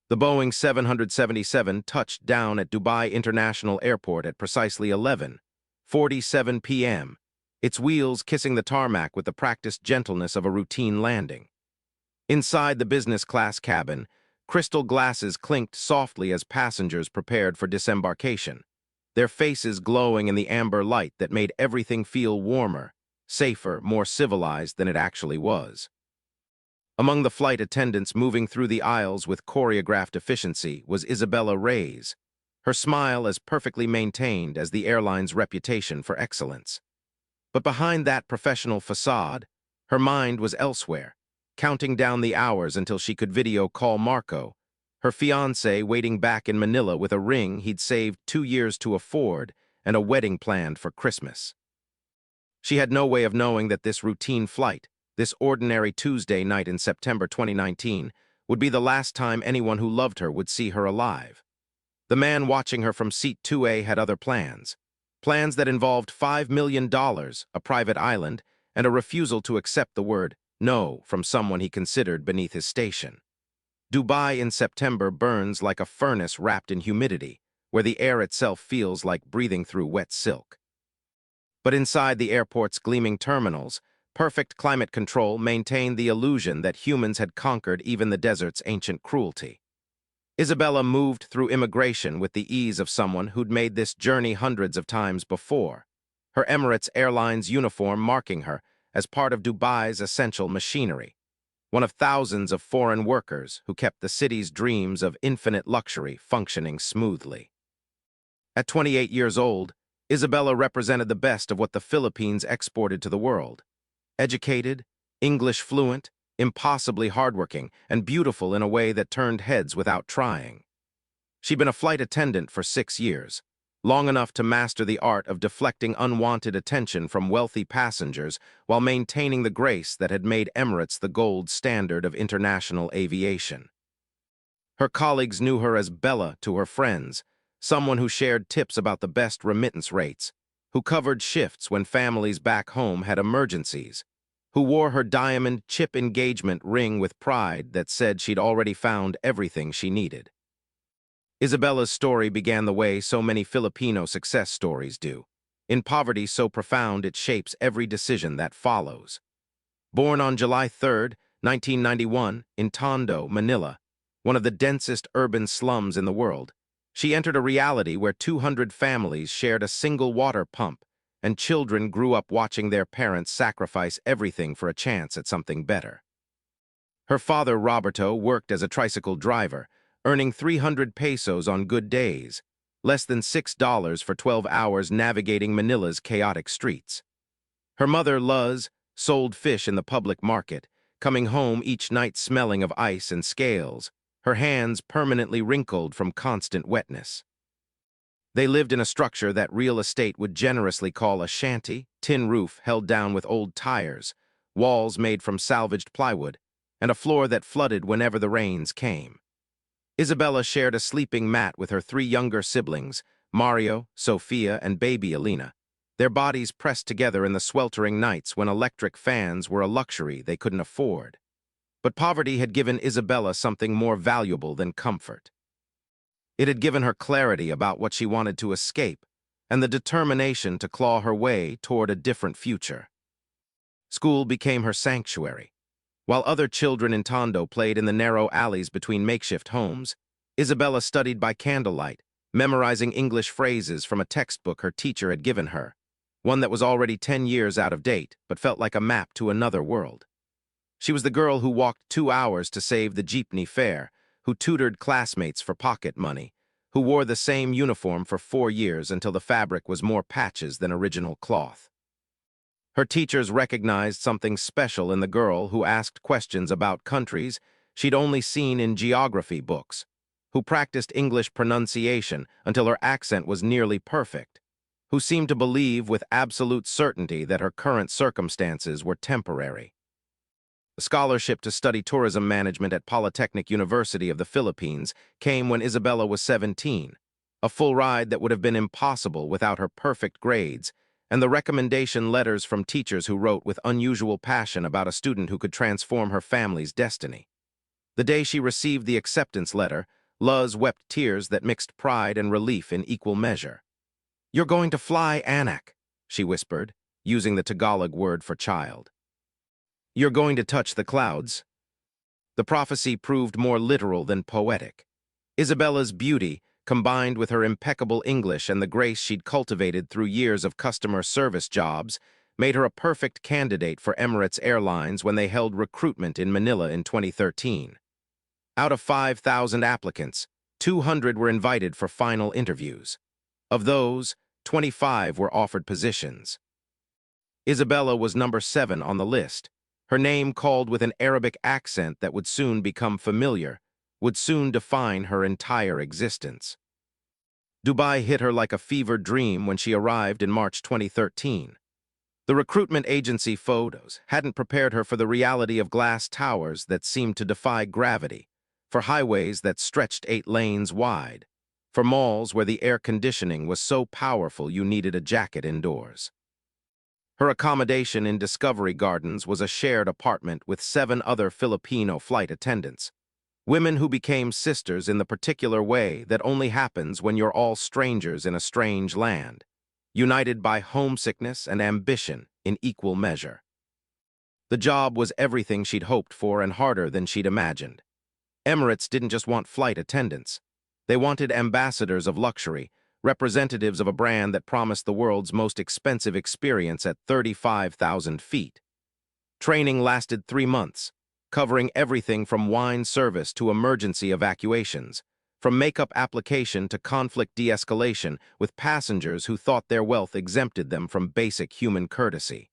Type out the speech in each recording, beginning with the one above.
The Boeing 777 touched down at Dubai International Airport at precisely 11:47 p.m., its wheels kissing the tarmac with the practiced gentleness of a routine landing. Inside the business class cabin, crystal glasses clinked softly as passengers prepared for disembarkation, their faces glowing in the amber light that made everything feel warmer, safer, more civilized than it actually was. Among the flight attendants moving through the aisles with choreographed efficiency was Isabela Reyes, her smile as perfectly maintained as the airline's reputation for excellence. But behind that professional facade, her mind was elsewhere, counting down the hours until she could video call Marco, her fiancé waiting back in Manila with a ring he'd saved 2 years to afford and a wedding planned for Christmas. She had no way of knowing that this routine flight, this ordinary Tuesday night in September 2019, would be the last time anyone who loved her would see her alive. The man watching her from seat 2A had other plans. Plans that involved $5 million, a private island, and a refusal to accept the word no from someone he considered beneath his station. Dubai in September burns like a furnace wrapped in humidity, where the air itself feels like breathing through wet silk. But inside the airport's gleaming terminals, perfect climate control maintained the illusion that humans had conquered even the desert's ancient cruelty. Isabella moved through immigration with the ease of someone who'd made this journey hundreds of times before, her Emirates Airlines uniform marking her as part of Dubai's essential machinery, one of thousands of foreign workers who kept the city's dreams of infinite luxury functioning smoothly. At 28 years old, Isabella represented the best of what the Philippines exported to the world. Educated, English fluent, impossibly hardworking, and beautiful in a way that turned heads without trying. She'd been a flight attendant for 6 years, long enough to master the art of deflecting unwanted attention from wealthy passengers while maintaining the grace that had made Emirates the gold standard of international aviation. Her colleagues knew her as Bella to her friends, someone who shared tips about the best remittance rates, who covered shifts when families back home had emergencies, who wore her diamond chip engagement ring with pride that said she'd already found everything she needed. Isabella's story began the way so many Filipino success stories do, in poverty so profound it shapes every decision that follows. Born on July 3, 1991, in Tondo, Manila, one of the densest urban slums in the world, she entered a reality where 200 families shared a single water pump, and children grew up watching their parents sacrifice everything for a chance at something better. Her father, Roberto, worked as a tricycle driver, earning 300 pesos on good days, less than $6 for 12 hours navigating Manila's chaotic streets. Her mother, Luz, sold fish in the public market, coming home each night smelling of ice and scales, her hands permanently wrinkled from constant wetness. They lived in a structure that real estate would generously call a shanty, tin roof held down with old tires, walls made from salvaged plywood, and a floor that flooded whenever the rains came. Isabella shared a sleeping mat with her 3 younger siblings, Mario, Sofia, and baby Alina, their bodies pressed together in the sweltering nights when electric fans were a luxury they couldn't afford. But poverty had given Isabella something more valuable than comfort. It had given her clarity about what she wanted to escape and the determination to claw her way toward a different future. School became her sanctuary. While other children in Tondo played in the narrow alleys between makeshift homes, Isabella studied by candlelight, memorizing English phrases from a textbook her teacher had given her, one that was already 10 years out of date but felt like a map to another world. She was the girl who walked 2 hours to save the jeepney fare, who tutored classmates for pocket money, who wore the same uniform for 4 years until the fabric was more patches than original cloth. Her teachers recognized something special in the girl who asked questions about countries she'd only seen in geography books, who practiced English pronunciation until her accent was nearly perfect, who seemed to believe with absolute certainty that her current circumstances were temporary. A scholarship to study tourism management at Polytechnic University of the Philippines came when Isabella was 17, a full ride that would have been impossible without her perfect grades, and the recommendation letters from teachers who wrote with unusual passion about a student who could transform her family's destiny. The day she received the acceptance letter, Luz wept tears that mixed pride and relief in equal measure. "You're going to fly, Anak," she whispered, using the Tagalog word for child. "You're going to touch the clouds." The prophecy proved more literal than poetic. Isabella's beauty, combined with her impeccable English and the grace she'd cultivated through years of customer service jobs, made her a perfect candidate for Emirates Airlines when they held recruitment in Manila in 2013. Out of 5,000 applicants, 200 were invited for final interviews. Of those, 25 were offered positions. Isabella was number 7 on the list, her name called with an Arabic accent that would soon become familiar, would soon define her entire existence. Dubai hit her like a fever dream when she arrived in March 2013. The recruitment agency photos hadn't prepared her for the reality of glass towers that seemed to defy gravity, for highways that stretched 8 lanes wide, for malls where the air conditioning was so powerful you needed a jacket indoors. Her accommodation in Discovery Gardens was a shared apartment with 7 other Filipino flight attendants, women who became sisters in the particular way that only happens when you're all strangers in a strange land, united by homesickness and ambition in equal measure. The job was everything she'd hoped for and harder than she'd imagined. Emirates didn't just want flight attendants. They wanted ambassadors of luxury, representatives of a brand that promised the world's most expensive experience at 35,000 feet. Training lasted 3 months, covering everything from wine service to emergency evacuations, from makeup application to conflict de-escalation with passengers who thought their wealth exempted them from basic human courtesy.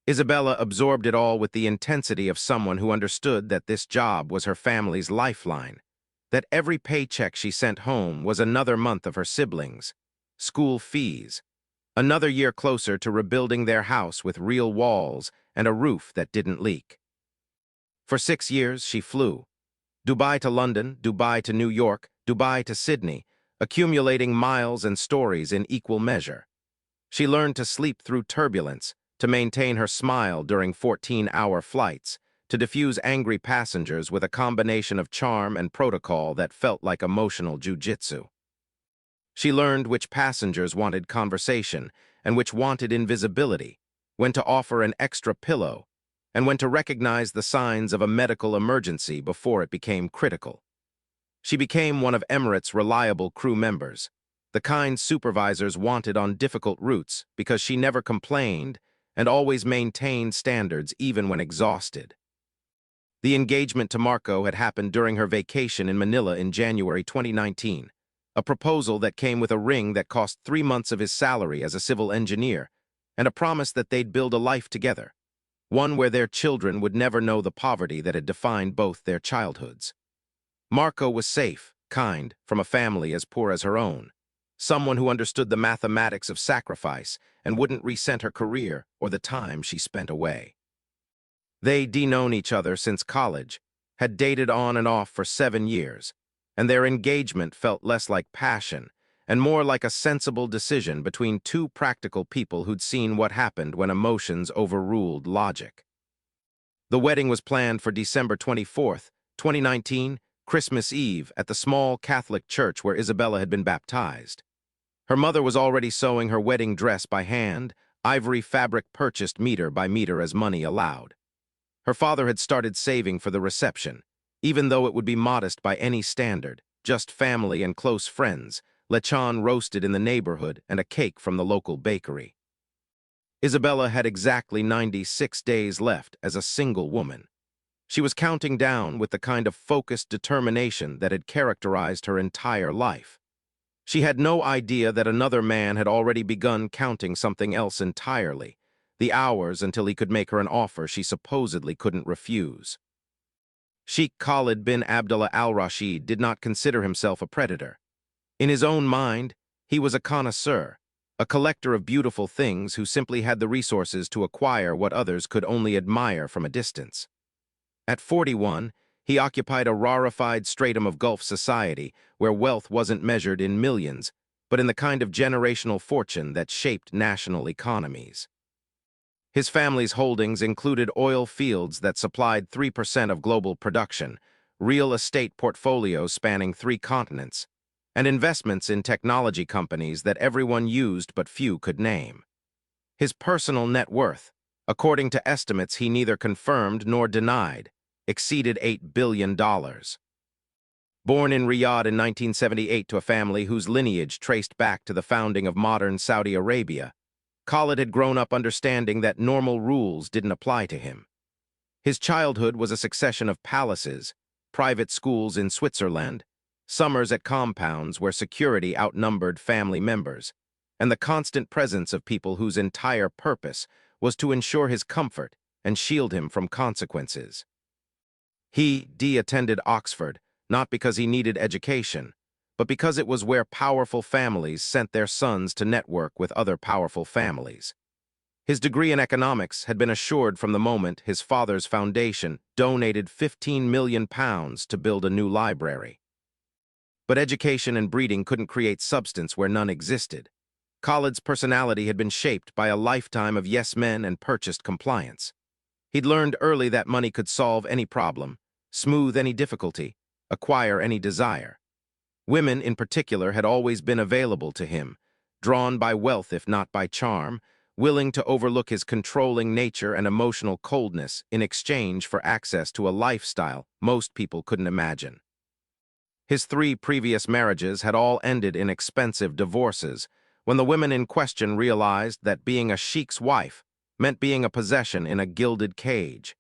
Isabella absorbed it all with the intensity of someone who understood that this job was her family's lifeline, that every paycheck she sent home was another month of her siblings, school fees, another year closer to rebuilding their house with real walls and a roof that didn't leak. For 6 years, she flew. Dubai to London, Dubai to New York, Dubai to Sydney, accumulating miles and stories in equal measure. She learned to sleep through turbulence, to maintain her smile during 14-hour flights, to diffuse angry passengers with a combination of charm and protocol that felt like emotional jujitsu. She learned which passengers wanted conversation and which wanted invisibility, when to offer an extra pillow, and when to recognize the signs of a medical emergency before it became critical. She became one of Emirates' reliable crew members, the kind supervisors wanted on difficult routes because she never complained and always maintained standards even when exhausted. The engagement to Marco had happened during her vacation in Manila in January 2019, a proposal that came with a ring that cost 3 months of his salary as a civil engineer, and a promise that they'd build a life together, one where their children would never know the poverty that had defined both their childhoods. Marco was safe, kind, from a family as poor as her own, someone who understood the mathematics of sacrifice and wouldn't resent her career or the time she spent away. They'd known each other since college, had dated on and off for 7 years, and their engagement felt less like passion and more like a sensible decision between 2 practical people who'd seen what happened when emotions overruled logic. The wedding was planned for December 24th, 2019, Christmas Eve, at the small Catholic church where Isabella had been baptized. Her mother was already sewing her wedding dress by hand, ivory fabric purchased meter by meter as money allowed. Her father had started saving for the reception, even though it would be modest by any standard, just family and close friends, lechon roasted in the neighborhood and a cake from the local bakery. Isabella had exactly 96 days left as a single woman. She was counting down with the kind of focused determination that had characterized her entire life. She had no idea that another man had already begun counting something else entirely, the hours until he could make her an offer she supposedly couldn't refuse. Sheikh Khalid bin Abdullah al-Rashid did not consider himself a predator. In his own mind, he was a connoisseur, a collector of beautiful things who simply had the resources to acquire what others could only admire from a distance. At 41, he occupied a rarefied stratum of Gulf society where wealth wasn't measured in millions, but in the kind of generational fortune that shaped national economies. His family's holdings included oil fields that supplied 3% of global production, real estate portfolios spanning 3 continents, and investments in technology companies that everyone used but few could name. His personal net worth, according to estimates he neither confirmed nor denied, exceeded $8 billion. Born in Riyadh in 1978 to a family whose lineage traced back to the founding of modern Saudi Arabia, Khalid had grown up understanding that normal rules didn't apply to him. His childhood was a succession of palaces, private schools in Switzerland, summers at compounds where security outnumbered family members, and the constant presence of people whose entire purpose was to ensure his comfort and shield him from consequences. He attended Oxford, not because he needed education, but because it was where powerful families sent their sons to network with other powerful families. His degree in economics had been assured from the moment his father's foundation donated £15 million to build a new library. But education and breeding couldn't create substance where none existed. Khalid's personality had been shaped by a lifetime of yes men and purchased compliance. He'd learned early that money could solve any problem, smooth any difficulty, acquire any desire. Women, in particular, had always been available to him, drawn by wealth if not by charm, willing to overlook his controlling nature and emotional coldness in exchange for access to a lifestyle most people couldn't imagine. His 3 previous marriages had all ended in expensive divorces, when the women in question realized that being a sheikh's wife meant being a possession in a gilded cage,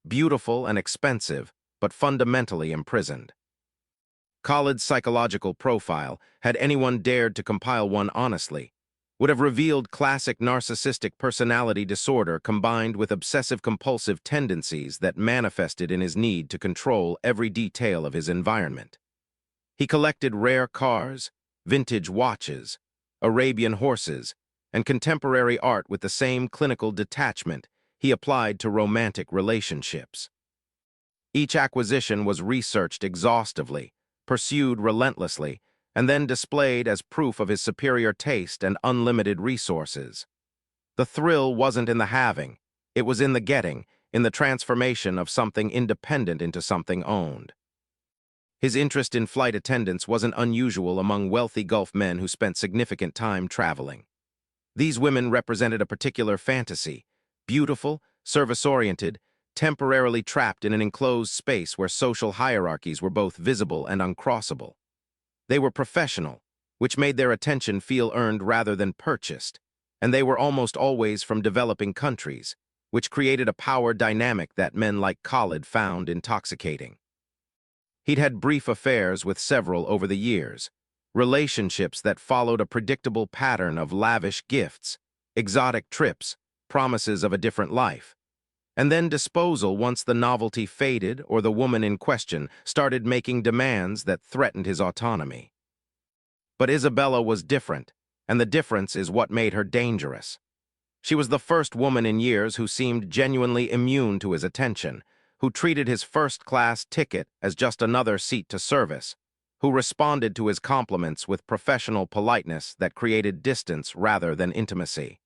beautiful and expensive, but fundamentally imprisoned. Khalid's psychological profile, had anyone dared to compile one honestly, would have revealed classic narcissistic personality disorder combined with obsessive-compulsive tendencies that manifested in his need to control every detail of his environment. He collected rare cars, vintage watches, Arabian horses, and contemporary art with the same clinical detachment he applied to romantic relationships. Each acquisition was researched exhaustively, pursued relentlessly, and then displayed as proof of his superior taste and unlimited resources. The thrill wasn't in the having, it was in the getting, in the transformation of something independent into something owned. His interest in flight attendants wasn't unusual among wealthy Gulf men who spent significant time traveling. These women represented a particular fantasy, beautiful, service-oriented, temporarily trapped in an enclosed space where social hierarchies were both visible and uncrossable. They were professional, which made their attention feel earned rather than purchased, and they were almost always from developing countries, which created a power dynamic that men like Khalid found intoxicating. He'd had brief affairs with several over the years, relationships that followed a predictable pattern of lavish gifts, exotic trips, promises of a different life, and then disposal once the novelty faded or the woman in question started making demands that threatened his autonomy. But Isabella was different, and the difference is what made her dangerous. She was the first woman in years who seemed genuinely immune to his attention, who treated his first-class ticket as just another seat to service, who responded to his compliments with professional politeness that created distance rather than intimacy.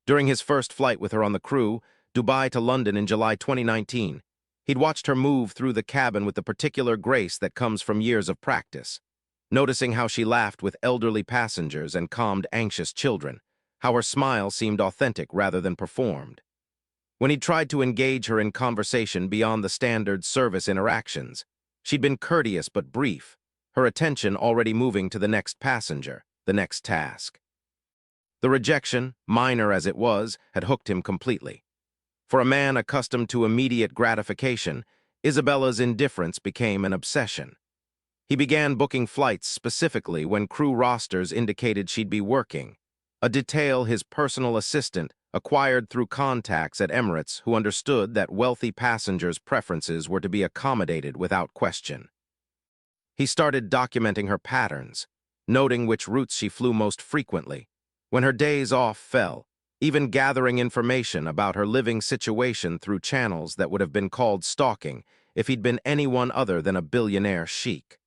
During his first flight with her on the crew, Dubai to London in July 2019, he'd watched her move through the cabin with the particular grace that comes from years of practice, noticing how she laughed with elderly passengers and calmed anxious children, how her smile seemed authentic rather than performed. When he tried to engage her in conversation beyond the standard service interactions, she'd been courteous but brief, her attention already moving to the next passenger, the next task. The rejection, minor as it was, had hooked him completely. For a man accustomed to immediate gratification, Isabella's indifference became an obsession. He began booking flights specifically when crew rosters indicated she'd be working, a detail his personal assistant acquired through contacts at Emirates who understood that wealthy passengers' preferences were to be accommodated without question. He started documenting her patterns, noting which routes she flew most frequently, when her days off fell, even gathering information about her living situation through channels that would have been called stalking if he'd been anyone other than a billionaire sheikh.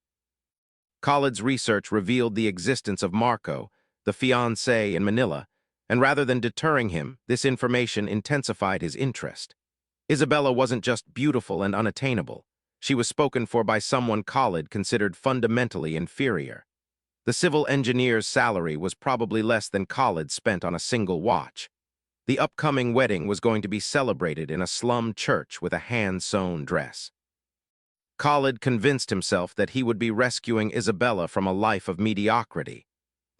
Khalid's research revealed the existence of Marco, the fiancé in Manila, and rather than deterring him, this information intensified his interest. Isabella wasn't just beautiful and unattainable. She was spoken for by someone Khalid considered fundamentally inferior. The civil engineer's salary was probably less than Khalid spent on a single watch. The upcoming wedding was going to be celebrated in a slum church with a hand-sewn dress. Khalid convinced himself that he would be rescuing Isabella from a life of mediocrity,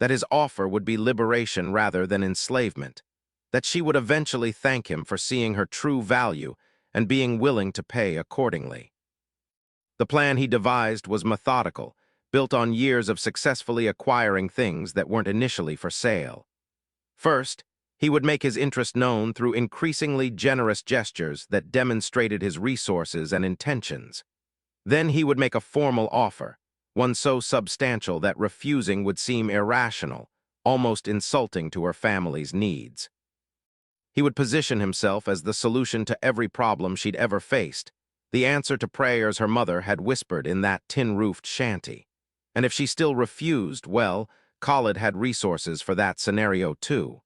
that his offer would be liberation rather than enslavement, that she would eventually thank him for seeing her true value and being willing to pay accordingly. The plan he devised was methodical, built on years of successfully acquiring things that weren't initially for sale. First, he would make his interest known through increasingly generous gestures that demonstrated his resources and intentions. Then he would make a formal offer, one so substantial that refusing would seem irrational, almost insulting to her family's needs. He would position himself as the solution to every problem she'd ever faced, the answer to prayers her mother had whispered in that tin-roofed shanty. And if she still refused, well, Khalid had resources for that scenario too.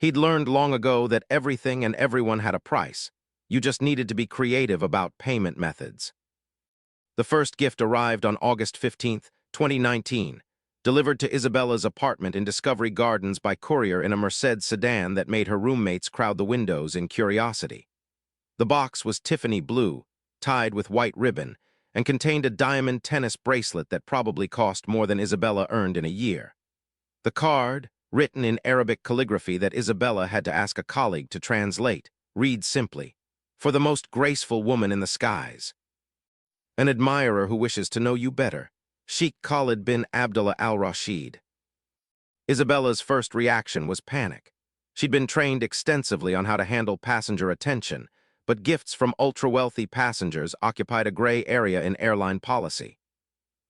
He'd learned long ago that everything and everyone had a price. You just needed to be creative about payment methods. The first gift arrived on August 15, 2019, delivered to Isabella's apartment in Discovery Gardens by courier in a Mercedes sedan that made her roommates crowd the windows in curiosity. The box was Tiffany blue, tied with white ribbon, and contained a diamond tennis bracelet that probably cost more than Isabella earned in a year. The card, written in Arabic calligraphy that Isabella had to ask a colleague to translate, reads simply, "For the most graceful woman in the skies. An admirer who wishes to know you better, Sheikh Khalid bin Abdullah al-Rashid." Isabella's first reaction was panic. She'd been trained extensively on how to handle passenger attention, but gifts from ultra-wealthy passengers occupied a gray area in airline policy.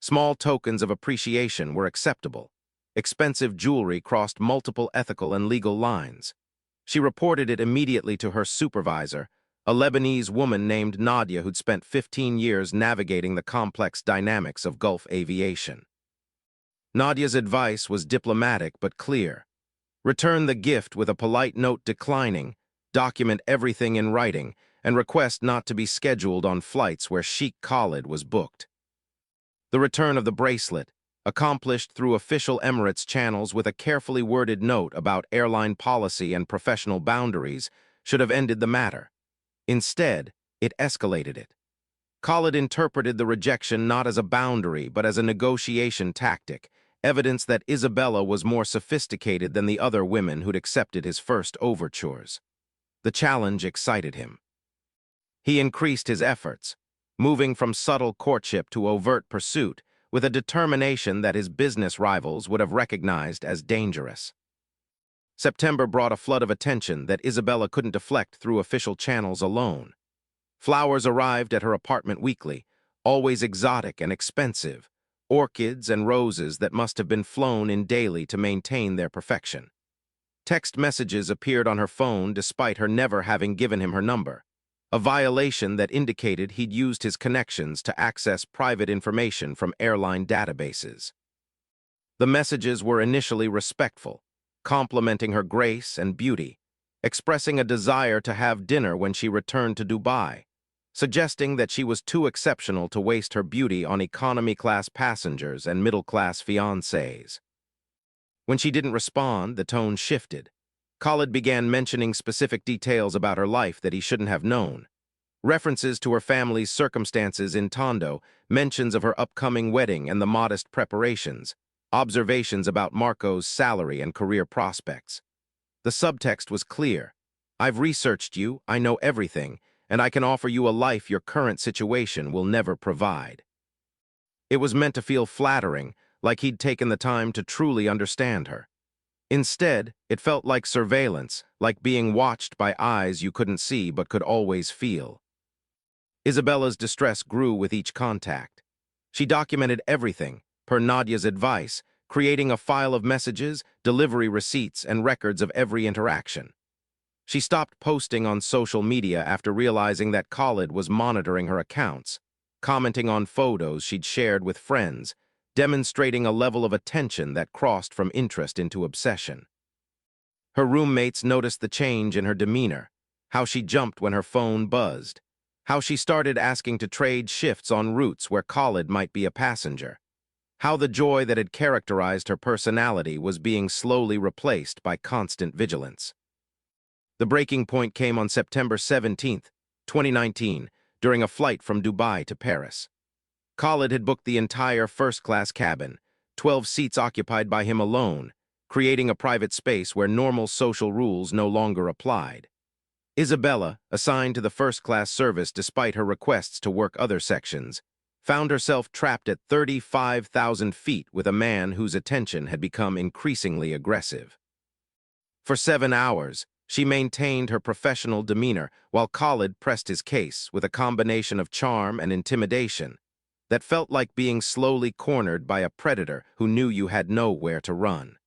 Small tokens of appreciation were acceptable. Expensive jewelry crossed multiple ethical and legal lines. She reported it immediately to her supervisor, a Lebanese woman named Nadia who'd spent 15 years navigating the complex dynamics of Gulf aviation. Nadia's advice was diplomatic but clear. Return the gift with a polite note declining, document everything in writing, and request not to be scheduled on flights where Sheikh Khalid was booked. The return of the bracelet, accomplished through official Emirates channels with a carefully worded note about airline policy and professional boundaries, should have ended the matter. Instead, it escalated it. Khalid interpreted the rejection not as a boundary but as a negotiation tactic, evidence that Isabella was more sophisticated than the other women who'd accepted his first overtures. The challenge excited him. He increased his efforts, moving from subtle courtship to overt pursuit, with a determination that his business rivals would have recognized as dangerous. September brought a flood of attention that Isabella couldn't deflect through official channels alone. Flowers arrived at her apartment weekly, always exotic and expensive, orchids and roses that must have been flown in daily to maintain their perfection. Text messages appeared on her phone despite her never having given him her number, a violation that indicated he'd used his connections to access private information from airline databases. The messages were initially respectful, complimenting her grace and beauty, expressing a desire to have dinner when she returned to Dubai, suggesting that she was too exceptional to waste her beauty on economy-class passengers and middle-class fiancés. When she didn't respond, the tone shifted. Khalid began mentioning specific details about her life that he shouldn't have known. References to her family's circumstances in Tondo, mentions of her upcoming wedding and the modest preparations, observations about Marco's salary and career prospects. The subtext was clear. "I've researched you, I know everything, and I can offer you a life your current situation will never provide." It was meant to feel flattering, like he'd taken the time to truly understand her. Instead, it felt like surveillance, like being watched by eyes you couldn't see but could always feel. Isabella's distress grew with each contact. She documented everything, per Nadia's advice, creating a file of messages, delivery receipts, and records of every interaction. She stopped posting on social media after realizing that Khalid was monitoring her accounts, commenting on photos she'd shared with friends, demonstrating a level of attention that crossed from interest into obsession. Her roommates noticed the change in her demeanor, how she jumped when her phone buzzed, How she started asking to trade shifts on routes where Khalid might be a passenger. How the joy that had characterized her personality was being slowly replaced by constant vigilance. The breaking point came on September 17, 2019, during a flight from Dubai to Paris. Khalid had booked the entire first-class cabin, 12 seats occupied by him alone, creating a private space where normal social rules no longer applied. Isabella, assigned to the first-class service despite her requests to work other sections, found herself trapped at 35,000 feet with a man whose attention had become increasingly aggressive. For 7 hours, she maintained her professional demeanor while Khalid pressed his case with a combination of charm and intimidation that felt like being slowly cornered by a predator who knew you had nowhere to run.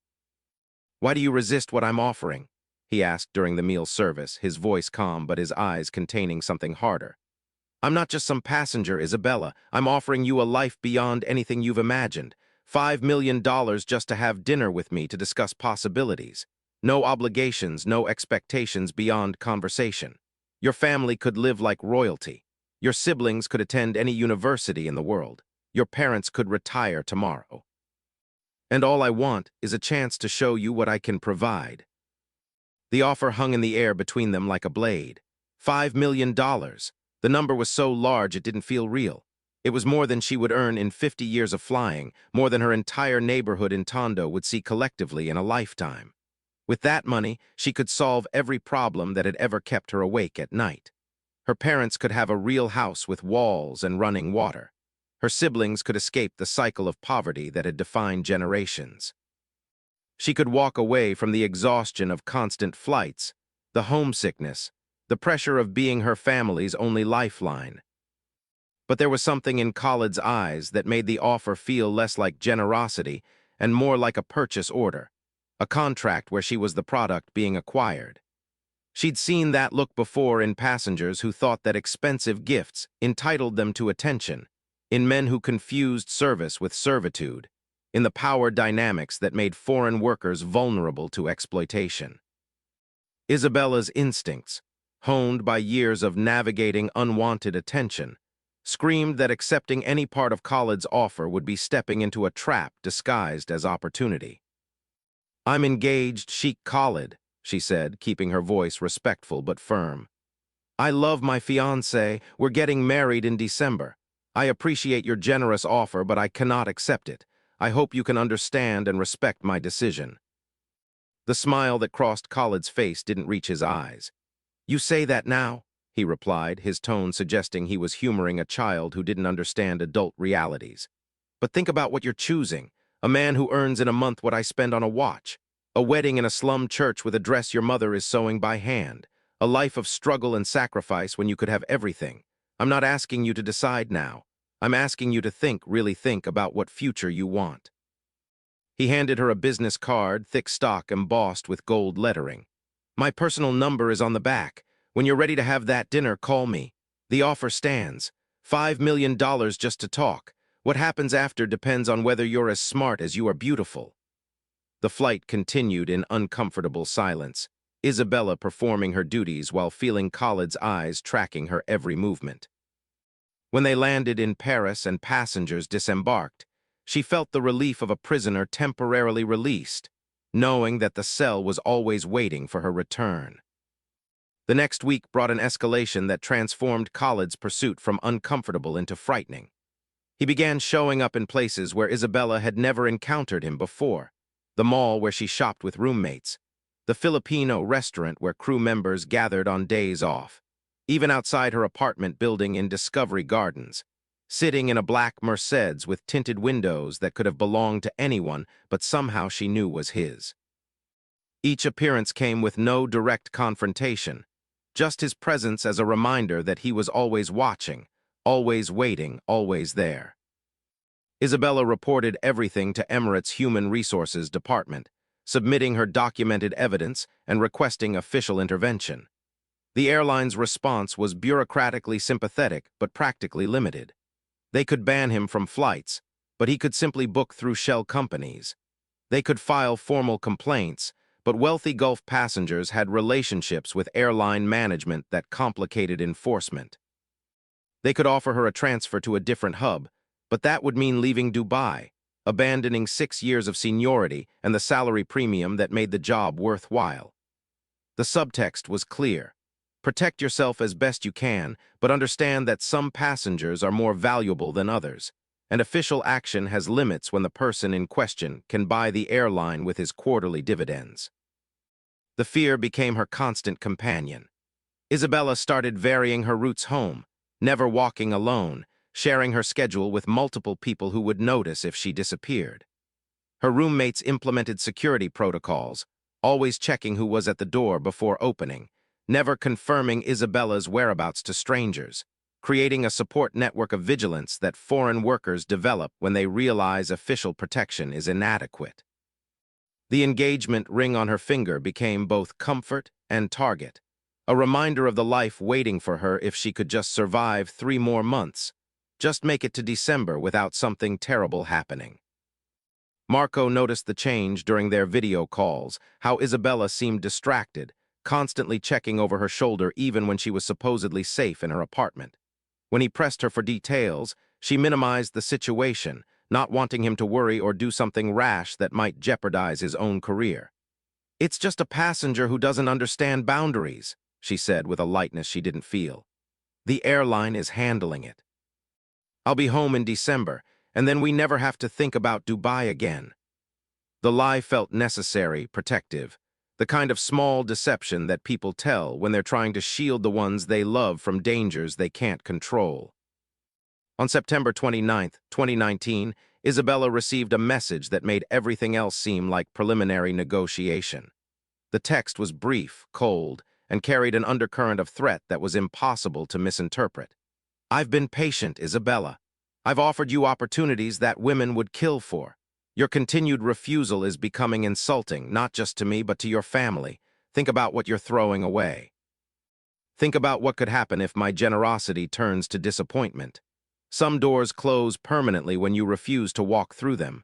"Why do you resist what I'm offering?" he asked during the meal service, his voice calm but his eyes containing something harder. "I'm not just some passenger, Isabella. I'm offering you a life beyond anything you've imagined. $5 million just to have dinner with me to discuss possibilities. No obligations, no expectations beyond conversation. Your family could live like royalty. Your siblings could attend any university in the world. Your parents could retire tomorrow. And all I want is a chance to show you what I can provide." The offer hung in the air between them like a blade. $5 million. The number was so large it didn't feel real. It was more than she would earn in 50 years of flying, more than her entire neighborhood in Tondo would see collectively in a lifetime. With that money, she could solve every problem that had ever kept her awake at night. Her parents could have a real house with walls and running water. Her siblings could escape the cycle of poverty that had defined generations. She could walk away from the exhaustion of constant flights, the homesickness, the pressure of being her family's only lifeline. But there was something in Khalid's eyes that made the offer feel less like generosity and more like a purchase order, a contract where she was the product being acquired. She'd seen that look before in passengers who thought that expensive gifts entitled them to attention, in men who confused service with servitude, in the power dynamics that made foreign workers vulnerable to exploitation. Isabella's instincts, honed by years of navigating unwanted attention, screamed that accepting any part of Khalid's offer would be stepping into a trap disguised as opportunity. "I'm engaged, Sheikh Khalid," she said, keeping her voice respectful but firm. "I love my fiancé. We're getting married in December. I appreciate your generous offer, but I cannot accept it. I hope you can understand and respect my decision." The smile that crossed Khalid's face didn't reach his eyes. "You say that now?" he replied, his tone suggesting he was humoring a child who didn't understand adult realities. "But think about what you're choosing. A man who earns in a month what I spend on a watch. A wedding in a slum church with a dress your mother is sewing by hand. A life of struggle and sacrifice when you could have everything. I'm not asking you to decide now. I'm asking you to think, really think about what future you want." He handed her a business card, thick stock embossed with gold lettering. "My personal number is on the back. When you're ready to have that dinner, call me. The offer stands. $5 million just to talk. What happens after depends on whether you're as smart as you are beautiful." The flight continued in uncomfortable silence, Isabella performing her duties while feeling Khalid's eyes tracking her every movement. When they landed in Paris and passengers disembarked, she felt the relief of a prisoner temporarily released, knowing that the cell was always waiting for her return. The next week brought an escalation that transformed Khalid's pursuit from uncomfortable into frightening. He began showing up in places where Isabella had never encountered him before: the mall where she shopped with roommates, the Filipino restaurant where crew members gathered on days off, even outside her apartment building in Discovery Gardens, sitting in a black Mercedes with tinted windows that could have belonged to anyone but somehow she knew was his. Each appearance came with no direct confrontation, just his presence as a reminder that he was always watching, always waiting, always there. Isabella reported everything to Emirates' Human Resources Department, submitting her documented evidence and requesting official intervention. The airline's response was bureaucratically sympathetic but practically limited. They could ban him from flights, but he could simply book through shell companies. They could file formal complaints, but wealthy Gulf passengers had relationships with airline management that complicated enforcement. They could offer her a transfer to a different hub, but that would mean leaving Dubai, abandoning 6 years of seniority and the salary premium that made the job worthwhile. The subtext was clear. Protect yourself as best you can, but understand that some passengers are more valuable than others, and official action has limits when the person in question can buy the airline with his quarterly dividends. The fear became her constant companion. Isabella started varying her routes home, never walking alone, sharing her schedule with multiple people who would notice if she disappeared. Her roommates implemented security protocols, always checking who was at the door before opening, never confirming Isabella's whereabouts to strangers, creating a support network of vigilance that foreign workers develop when they realize official protection is inadequate. The engagement ring on her finger became both comfort and target, a reminder of the life waiting for her if she could just survive 3 more months, just make it to December without something terrible happening. Marco noticed the change during their video calls, how Isabella seemed distracted, constantly checking over her shoulder even when she was supposedly safe in her apartment. When he pressed her for details, she minimized the situation, not wanting him to worry or do something rash that might jeopardize his own career. "It's just a passenger who doesn't understand boundaries," she said with a lightness she didn't feel. "The airline is handling it. I'll be home in December, and then we never have to think about Dubai again." The lie felt necessary, protective, the kind of small deception that people tell when they're trying to shield the ones they love from dangers they can't control. On September 29, 2019, Isabella received a message that made everything else seem like preliminary negotiation. The text was brief, cold, and carried an undercurrent of threat that was impossible to misinterpret. "I've been patient, Isabella. I've offered you opportunities that women would kill for. Your continued refusal is becoming insulting, not just to me, but to your family. Think about what you're throwing away. Think about what could happen if my generosity turns to disappointment. Some doors close permanently when you refuse to walk through them.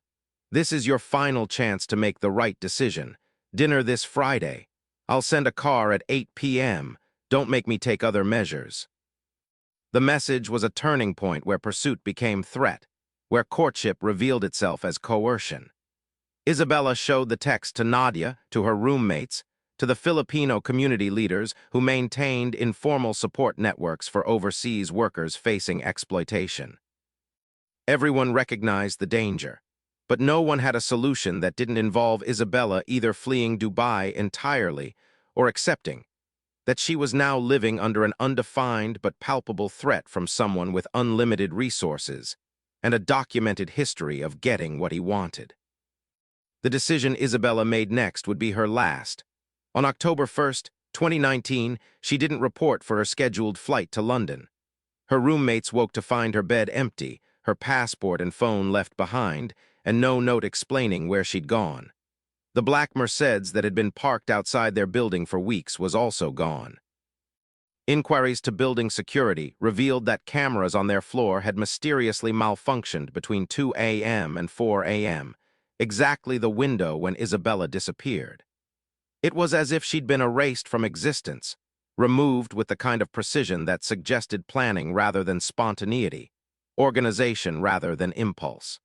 This is your final chance to make the right decision. Dinner this Friday. I'll send a car at 8 p.m. Don't make me take other measures." The message was a turning point where pursuit became threat, where courtship revealed itself as coercion. Isabella showed the text to Nadia, to her roommates, to the Filipino community leaders who maintained informal support networks for overseas workers facing exploitation. Everyone recognized the danger, but no one had a solution that didn't involve Isabella either fleeing Dubai entirely or accepting that she was now living under an undefined but palpable threat from someone with unlimited resources and a documented history of getting what he wanted. The decision Isabella made next would be her last. On October 1st, 2019, she didn't report for her scheduled flight to London. Her roommates woke to find her bed empty, her passport and phone left behind, and no note explaining where she'd gone. The black Mercedes that had been parked outside their building for weeks was also gone. Inquiries to building security revealed that cameras on their floor had mysteriously malfunctioned between 2 a.m. and 4 a.m., exactly the window when Isabella disappeared. It was as if she'd been erased from existence, removed with the kind of precision that suggested planning rather than spontaneity, organization rather than impulse.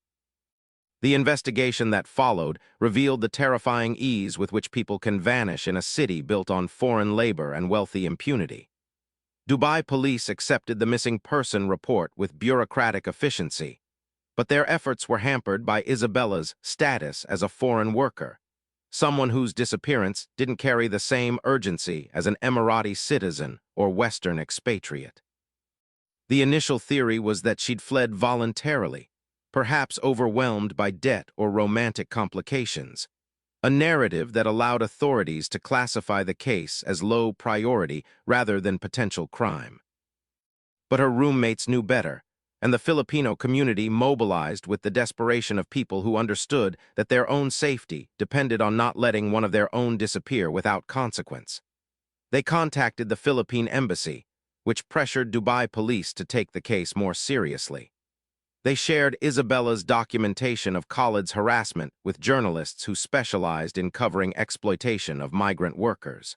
The investigation that followed revealed the terrifying ease with which people can vanish in a city built on foreign labor and wealthy impunity. Dubai police accepted the missing person report with bureaucratic efficiency, but their efforts were hampered by Isabella's status as a foreign worker, someone whose disappearance didn't carry the same urgency as an Emirati citizen or Western expatriate. The initial theory was that she'd fled voluntarily, perhaps overwhelmed by debt or romantic complications, a narrative that allowed authorities to classify the case as low priority rather than potential crime. But her roommates knew better, and the Filipino community mobilized with the desperation of people who understood that their own safety depended on not letting one of their own disappear without consequence. They contacted the Philippine embassy, which pressured Dubai police to take the case more seriously. They shared Isabella's documentation of Khalid's harassment with journalists who specialized in covering exploitation of migrant workers.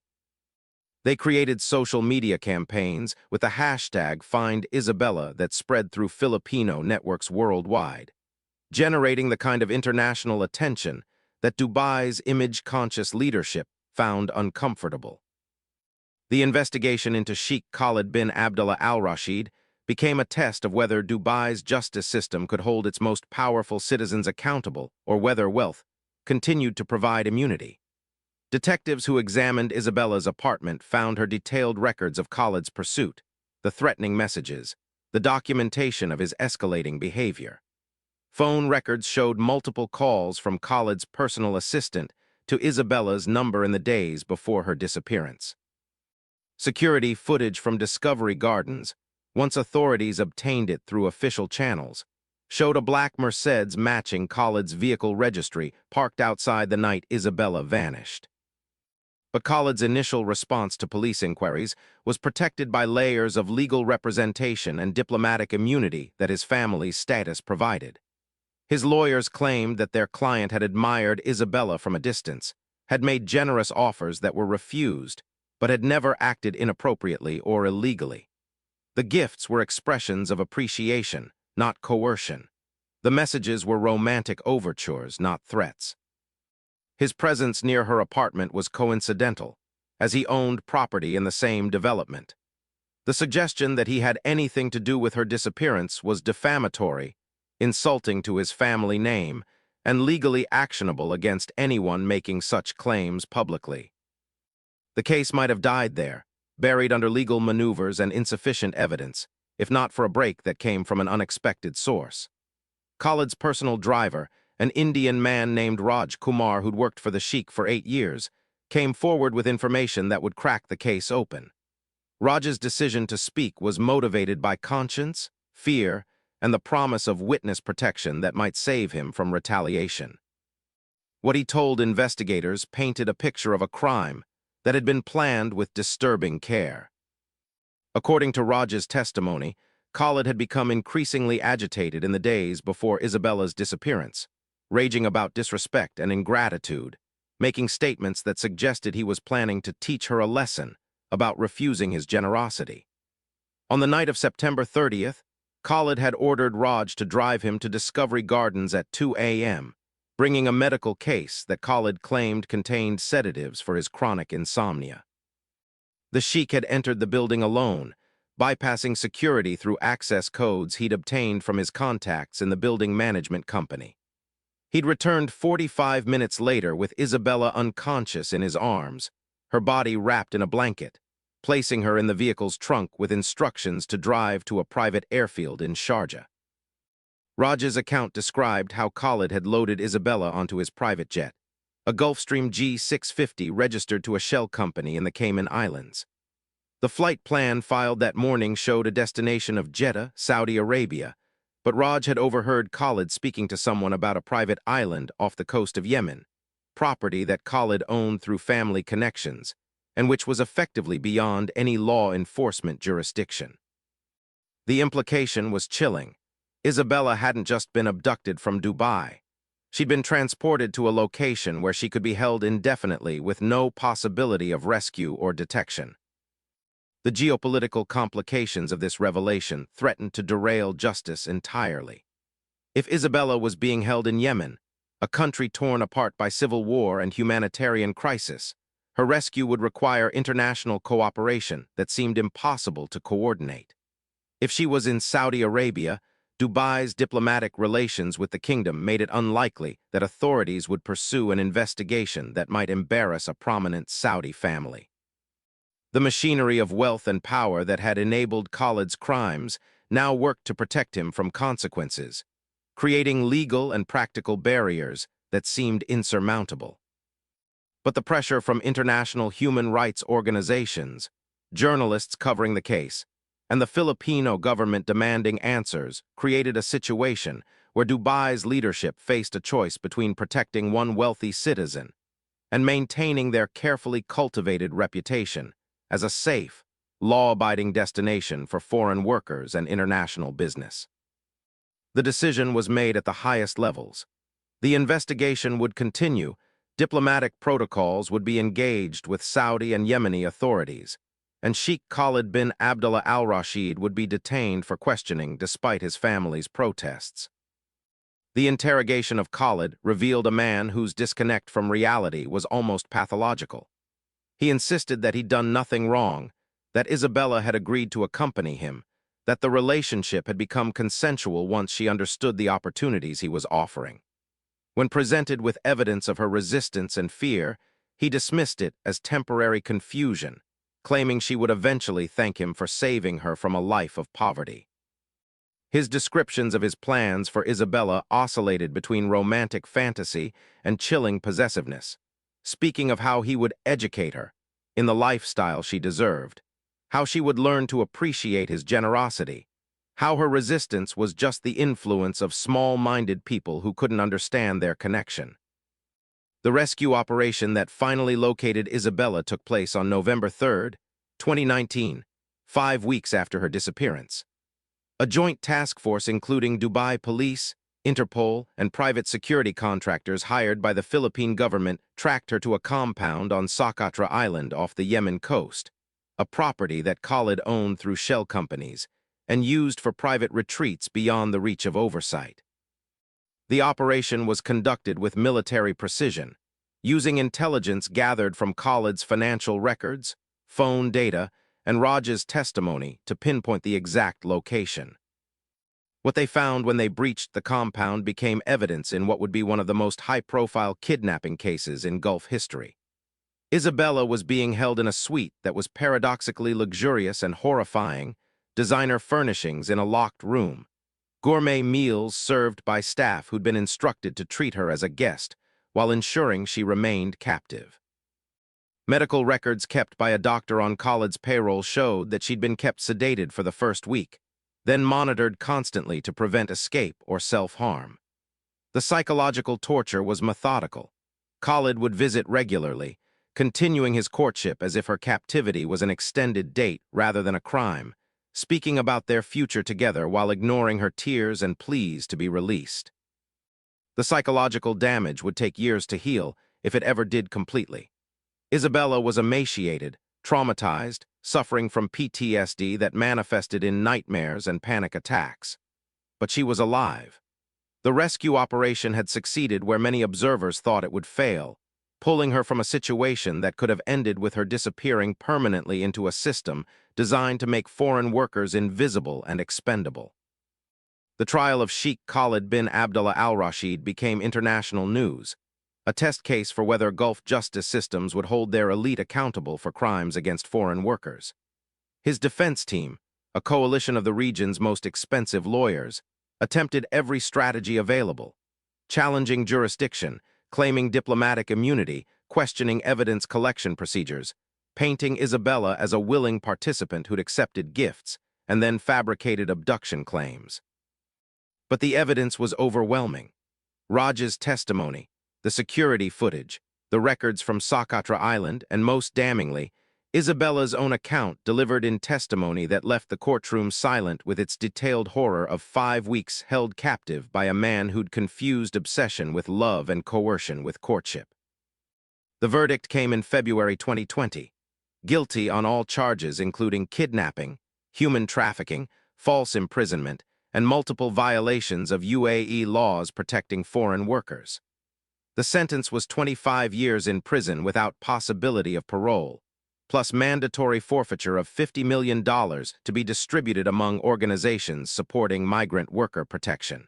They created social media campaigns with the hashtag Find Isabella that spread through Filipino networks worldwide, generating the kind of international attention that Dubai's image-conscious leadership found uncomfortable. The investigation into Sheikh Khalid bin Abdullah al-Rashid became a test of whether Dubai's justice system could hold its most powerful citizens accountable or whether wealth continued to provide immunity. Detectives who examined Isabella's apartment found her detailed records of Khalid's pursuit, the threatening messages, the documentation of his escalating behavior. Phone records showed multiple calls from Khalid's personal assistant to Isabella's number in the days before her disappearance. Security footage from Discovery Gardens, once authorities obtained it through official channels, showed a black Mercedes matching Khalid's vehicle registry parked outside the night Isabella vanished. But Khalid's initial response to police inquiries was protected by layers of legal representation and diplomatic immunity that his family's status provided. His lawyers claimed that their client had admired Isabella from a distance, had made generous offers that were refused, but had never acted inappropriately or illegally. The gifts were expressions of appreciation, not coercion. The messages were romantic overtures, not threats. His presence near her apartment was coincidental, as he owned property in the same development. The suggestion that he had anything to do with her disappearance was defamatory, insulting to his family name, and legally actionable against anyone making such claims publicly. The case might have died there, buried under legal maneuvers and insufficient evidence, if not for a break that came from an unexpected source. Khalid's personal driver, an Indian man named Raj Kumar who'd worked for the Sheikh for 8 years, came forward with information that would crack the case open. Raj's decision to speak was motivated by conscience, fear, and the promise of witness protection that might save him from retaliation. What he told investigators painted a picture of a crime that had been planned with disturbing care. According to Raj's testimony, Khalid had become increasingly agitated in the days before Isabella's disappearance, raging about disrespect and ingratitude, making statements that suggested he was planning to teach her a lesson about refusing his generosity. On the night of September 30th, Khalid had ordered Raj to drive him to Discovery Gardens at 2 a.m., bringing a medical case that Khalid claimed contained sedatives for his chronic insomnia. The Sheikh had entered the building alone, bypassing security through access codes he'd obtained from his contacts in the building management company. He'd returned 45 minutes later with Isabella unconscious in his arms, her body wrapped in a blanket, placing her in the vehicle's trunk with instructions to drive to a private airfield in Sharjah. Raj's account described how Khalid had loaded Isabella onto his private jet, a Gulfstream G650 registered to a shell company in the Cayman Islands. The flight plan filed that morning showed a destination of Jeddah, Saudi Arabia, but Raj had overheard Khalid speaking to someone about a private island off the coast of Yemen, property that Khalid owned through family connections, and which was effectively beyond any law enforcement jurisdiction. The implication was chilling. Isabella hadn't just been abducted from Dubai. She'd been transported to a location where she could be held indefinitely with no possibility of rescue or detection. The geopolitical complications of this revelation threatened to derail justice entirely. If Isabella was being held in Yemen, a country torn apart by civil war and humanitarian crisis, her rescue would require international cooperation that seemed impossible to coordinate. If she was in Saudi Arabia, Dubai's diplomatic relations with the kingdom made it unlikely that authorities would pursue an investigation that might embarrass a prominent Saudi family. The machinery of wealth and power that had enabled Khalid's crimes now worked to protect him from consequences, creating legal and practical barriers that seemed insurmountable. But the pressure from international human rights organizations, journalists covering the case, and the Filipino government demanding answers created a situation where Dubai's leadership faced a choice between protecting one wealthy citizen and maintaining their carefully cultivated reputation as a safe, law-abiding destination for foreign workers and international business. The decision was made at the highest levels. The investigation would continue, Diplomatic protocols would be engaged with Saudi and Yemeni authorities, and Sheikh Khalid bin Abdullah al-Rashid would be detained for questioning despite his family's protests. The interrogation of Khalid revealed a man whose disconnect from reality was almost pathological. He insisted that he'd done nothing wrong, that Isabella had agreed to accompany him, that the relationship had become consensual once she understood the opportunities he was offering. When presented with evidence of her resistance and fear, he dismissed it as temporary confusion, claiming she would eventually thank him for saving her from a life of poverty. His descriptions of his plans for Isabella oscillated between romantic fantasy and chilling possessiveness, speaking of how he would educate her in the lifestyle she deserved, how she would learn to appreciate his generosity, how her resistance was just the influence of small-minded people who couldn't understand their connection. The rescue operation that finally located Isabella took place on November 3, 2019, 5 weeks after her disappearance. A joint task force including Dubai police, Interpol, and private security contractors hired by the Philippine government tracked her to a compound on Socotra Island off the Yemen coast, a property that Khalid owned through shell companies and used for private retreats beyond the reach of oversight. The operation was conducted with military precision, using intelligence gathered from Khalid's financial records, phone data, and Raj's testimony to pinpoint the exact location. What they found when they breached the compound became evidence in what would be one of the most high-profile kidnapping cases in Gulf history. Isabella was being held in a suite that was paradoxically luxurious and horrifying, designer furnishings in a locked room, gourmet meals served by staff who'd been instructed to treat her as a guest, while ensuring she remained captive. Medical records kept by a doctor on Khalid's payroll showed that she'd been kept sedated for the first week, then monitored constantly to prevent escape or self-harm. The psychological torture was methodical. Khalid would visit regularly, continuing his courtship as if her captivity was an extended date rather than a crime, speaking about their future together while ignoring her tears and pleas to be released. The psychological damage would take years to heal, if it ever did completely. Isabella was emaciated, traumatized, suffering from PTSD that manifested in nightmares and panic attacks. But she was alive. The rescue operation had succeeded where many observers thought it would fail, pulling her from a situation that could have ended with her disappearing permanently into a system designed to make foreign workers invisible and expendable. The trial of Sheikh Khalid bin Abdullah al-Rashid became international news, a test case for whether Gulf justice systems would hold their elite accountable for crimes against foreign workers. His defense team, a coalition of the region's most expensive lawyers, attempted every strategy available, challenging jurisdiction, claiming diplomatic immunity, questioning evidence collection procedures, painting Isabella as a willing participant who'd accepted gifts, and then fabricated abduction claims. But the evidence was overwhelming. Raj's testimony, the security footage, the records from Socotra Island, and most damningly, Isabella's own account delivered in testimony that left the courtroom silent with its detailed horror of 5 weeks held captive by a man who'd confused obsession with love and coercion with courtship. The verdict came in February 2020, guilty on all charges including kidnapping, human trafficking, false imprisonment, and multiple violations of UAE laws protecting foreign workers. The sentence was 25 years in prison without possibility of parole, plus mandatory forfeiture of $50 million to be distributed among organizations supporting migrant worker protection.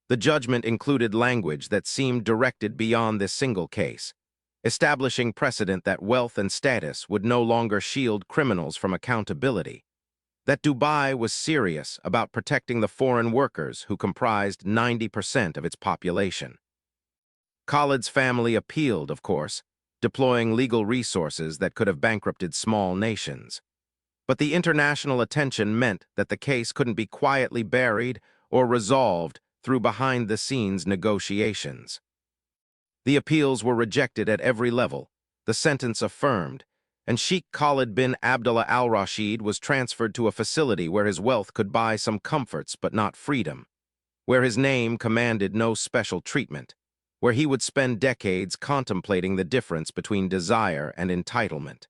The judgment included language that seemed directed beyond this single case, establishing precedent that wealth and status would no longer shield criminals from accountability, that Dubai was serious about protecting the foreign workers who comprised 90% of its population. Khalid's family appealed, of course, deploying legal resources that could have bankrupted small nations. But the international attention meant that the case couldn't be quietly buried or resolved through behind-the-scenes negotiations. The appeals were rejected at every level, the sentence affirmed, and Sheikh Khalid bin Abdullah al-Rashid was transferred to a facility where his wealth could buy some comforts but not freedom, where his name commanded no special treatment, where he would spend decades contemplating the difference between desire and entitlement.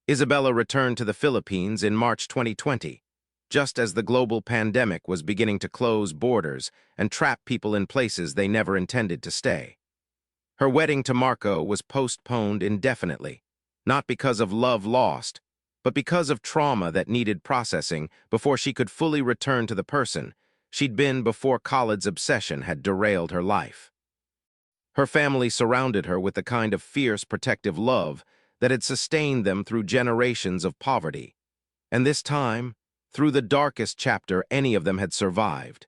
Isabella returned to the Philippines in March 2020, just as the global pandemic was beginning to close borders and trap people in places they never intended to stay. Her wedding to Marco was postponed indefinitely, not because of love lost, but because of trauma that needed processing before she could fully return to the person she'd been before Khalid's obsession had derailed her life. Her family surrounded her with the kind of fierce, protective love that had sustained them through generations of poverty, and this time, through the darkest chapter any of them had survived.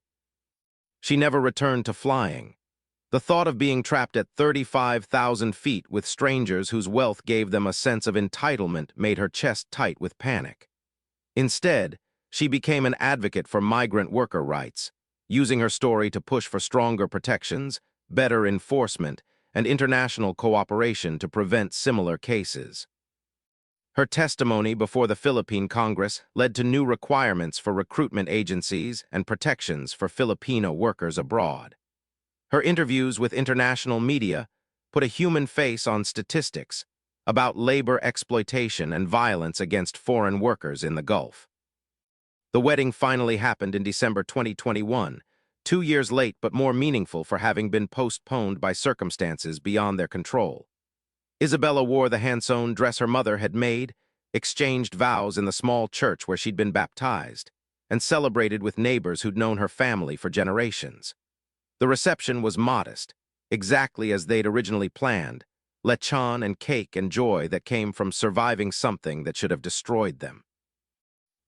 She never returned to flying. The thought of being trapped at 35,000 feet with strangers whose wealth gave them a sense of entitlement made her chest tight with panic. Instead, she became an advocate for migrant worker rights, using her story to push for stronger protections, better enforcement, and international cooperation to prevent similar cases. Her testimony before the Philippine Congress led to new requirements for recruitment agencies and protections for Filipino workers abroad. Her interviews with international media put a human face on statistics about labor exploitation and violence against foreign workers in the Gulf. The wedding finally happened in December 2021, 2 years late but more meaningful for having been postponed by circumstances beyond their control. Isabella wore the hand-sewn dress her mother had made, exchanged vows in the small church where she'd been baptized, and celebrated with neighbors who'd known her family for generations. The reception was modest, exactly as they'd originally planned, lechon and cake and joy that came from surviving something that should have destroyed them.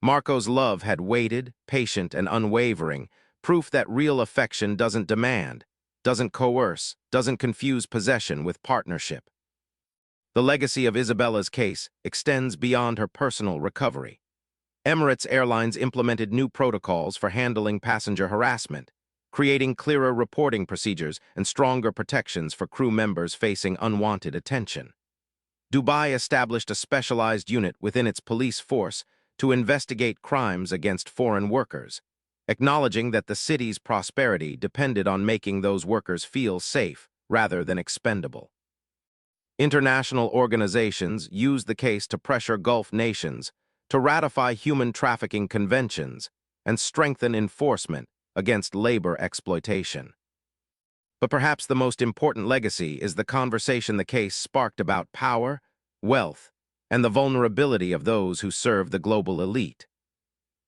Marco's love had waited, patient and unwavering, proof that real affection doesn't demand, doesn't coerce, doesn't confuse possession with partnership. The legacy of Isabella's case extends beyond her personal recovery. Emirates Airlines implemented new protocols for handling passenger harassment, creating clearer reporting procedures and stronger protections for crew members facing unwanted attention. Dubai established a specialized unit within its police force to investigate crimes against foreign workers, acknowledging that the city's prosperity depended on making those workers feel safe rather than expendable. International organizations used the case to pressure Gulf nations to ratify human trafficking conventions and strengthen enforcement against labor exploitation. But perhaps the most important legacy is the conversation the case sparked about power, wealth, and the vulnerability of those who serve the global elite.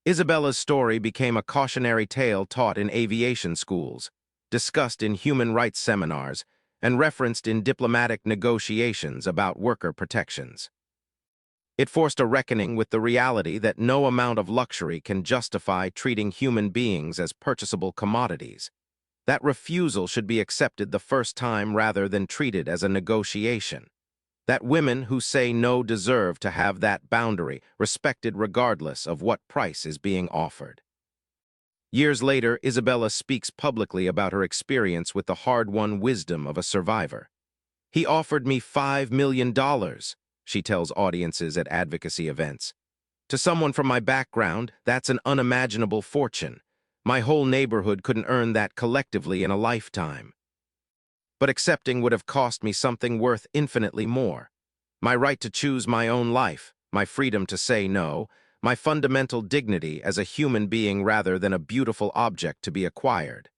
Isabella's story became a cautionary tale taught in aviation schools, discussed in human rights seminars, and referenced in diplomatic negotiations about worker protections. It forced a reckoning with the reality that no amount of luxury can justify treating human beings as purchasable commodities. That refusal should be accepted the first time rather than treated as a negotiation. That women who say no deserve to have that boundary respected regardless of what price is being offered. Years later, Isabella speaks publicly about her experience with the hard-won wisdom of a survivor. "He offered me $5 million, she tells audiences at advocacy events. "To someone from my background, that's an unimaginable fortune. My whole neighborhood couldn't earn that collectively in a lifetime. But accepting would have cost me something worth infinitely more. My right to choose my own life, my freedom to say no, my fundamental dignity as a human being rather than a beautiful object to be acquired.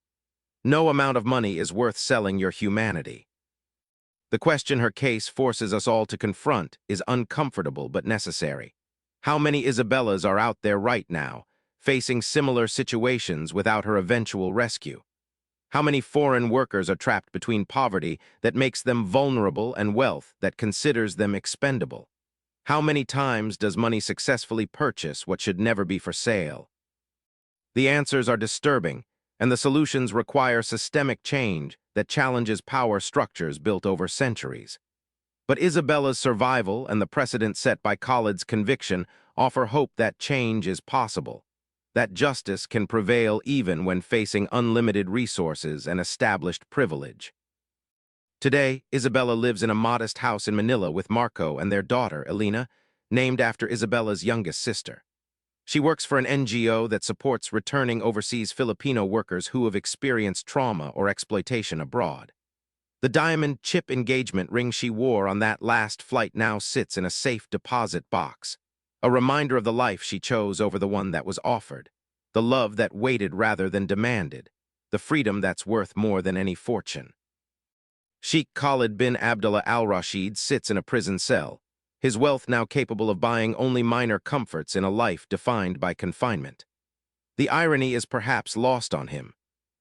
No amount of money is worth selling your humanity." The question her case forces us all to confront is uncomfortable but necessary. How many Isabellas are out there right now, facing similar situations without her eventual rescue? How many foreign workers are trapped between poverty that makes them vulnerable and wealth that considers them expendable? How many times does money successfully purchase what should never be for sale? The answers are disturbing, and the solutions require systemic change that challenges power structures built over centuries. But Isabella's survival and the precedent set by Khalid's conviction offer hope that change is possible, that justice can prevail even when facing unlimited resources and established privilege. Today, Isabella lives in a modest house in Manila with Marco and their daughter, Elena, named after Isabella's youngest sister. She works for an NGO that supports returning overseas Filipino workers who have experienced trauma or exploitation abroad. The diamond chip engagement ring she wore on that last flight now sits in a safe deposit box, a reminder of the life she chose over the one that was offered, the love that waited rather than demanded, the freedom that's worth more than any fortune. Sheikh Khalid bin Abdullah al-Rashid sits in a prison cell, his wealth now capable of buying only minor comforts in a life defined by confinement. The irony is perhaps lost on him.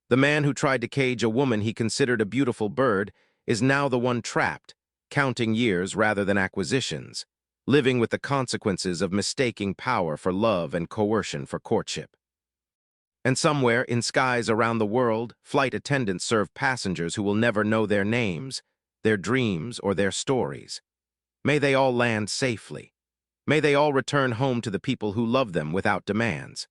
The man who tried to cage a woman he considered a beautiful bird is now the one trapped, counting years rather than acquisitions, living with the consequences of mistaking power for love and coercion for courtship. And somewhere in skies around the world, flight attendants serve passengers who will never know their names, their dreams, or their stories. May they all land safely. May they all return home to the people who love them without demands.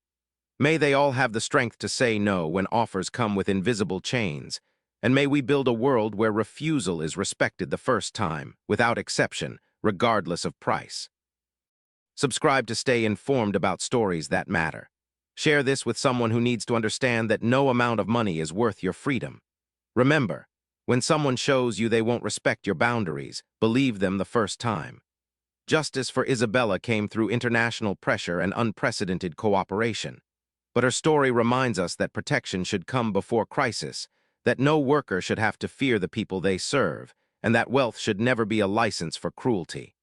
May they all have the strength to say no when offers come with invisible chains, and may we build a world where refusal is respected the first time, without exception, regardless of price. Subscribe to stay informed about stories that matter. Share this with someone who needs to understand that no amount of money is worth your freedom. Remember, when someone shows you they won't respect your boundaries, believe them the first time. Justice for Isabella came through international pressure and unprecedented cooperation. But her story reminds us that protection should come before crisis, that no worker should have to fear the people they serve, and that wealth should never be a license for cruelty.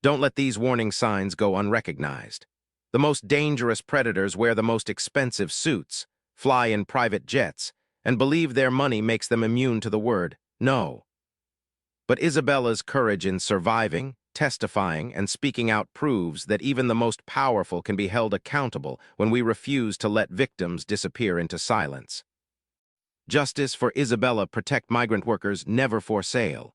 Don't let these warning signs go unrecognized. The most dangerous predators wear the most expensive suits, fly in private jets, and believe their money makes them immune to the word no. But Isabella's courage in surviving, testifying, and speaking out proves that even the most powerful can be held accountable when we refuse to let victims disappear into silence. Justice for Isabella, protect migrant workers, never for sale.